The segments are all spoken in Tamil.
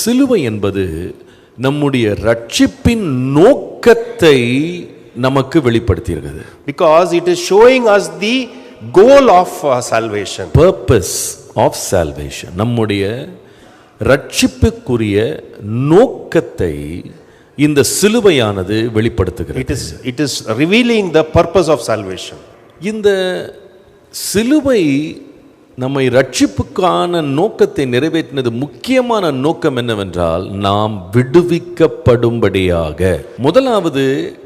சிலுவை என்பது நம்முடைய ரட்சிப்பின் நோக்கத்தை நமக்கு வெளிப்படுத்தியிருக்கிறது. Because it is showing us the goal of salvation. Purpose of salvation. நம்முடைய ரட்சிப்புக்குரிய நோக்கத்தை இந்த சிலுவையானது வெளிப்படுத்துகிறது. It is revealing the purpose of salvation. இந்த சிலுவை நம்மை ரட்சிப்புக்கான நோக்கத்தை நிறைவேற்றினது. முக்கியமான நோக்கம் என்னவென்றால் நாம் விடுவிக்கப்படும்படியாக. முதலாவது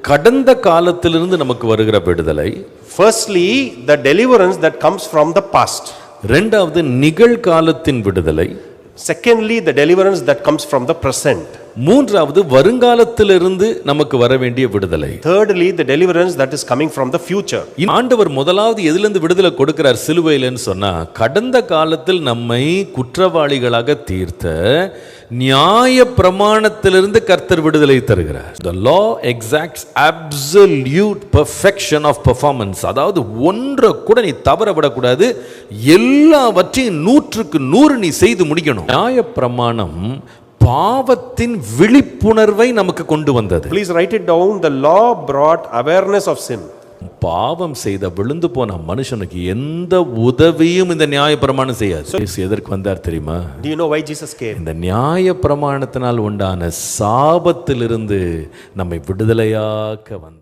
கடந்த காலத்திலிருந்து நமக்கு வருகிற விடுதலை. Firstly, the deliverance that comes from the past. இரண்டாவது நிகழ்காலத்தின் விடுதலை. Secondly, the deliverance that comes from the present. மூன்றாவது வருங்காலத்திலிருந்து நமக்கு வர வேண்டிய விடுதலை. Thirdly, the deliverance that is coming from the future. ஆண்டவர் முதலாவது எதிலிருந்து விடுதலை கொடுக்கிறார் சிலுவையில்னு சொன்னா, கடந்த காலத்தில் நம்மை குற்றவாளிகளாக தீர்த்த நியாய பிரமாணத்திலிருந்து கர்த்தர் விடுதலை தருகிறார். The law exacts absolute perfection of performance. அதாவது ஒன்றை கூட நீ தவற விடக்கூடாது, எல்லாவற்றையும் 100க்கு 100 நீ செய்து முடிக்கணும். நியாய பிரமாணம் பாவத்தின் விழிப்புணர்வை நமக்கு கொண்டு வந்தது. Please write it down. The law brought awareness of sin. பாவம் செய்த விழுந்து போன மனுஷனுக்கு எந்த உதவியும் இந்த நியாய பிரமாணம் செய்யாது. எதற்கு வந்தார் தெரியுமா? Do you know why Jesus came? இந்த நியாய பிரமாணத்தினால் உண்டான சாபத்திலிருந்து நம்மை விடுதலையாக்க வந்தார்.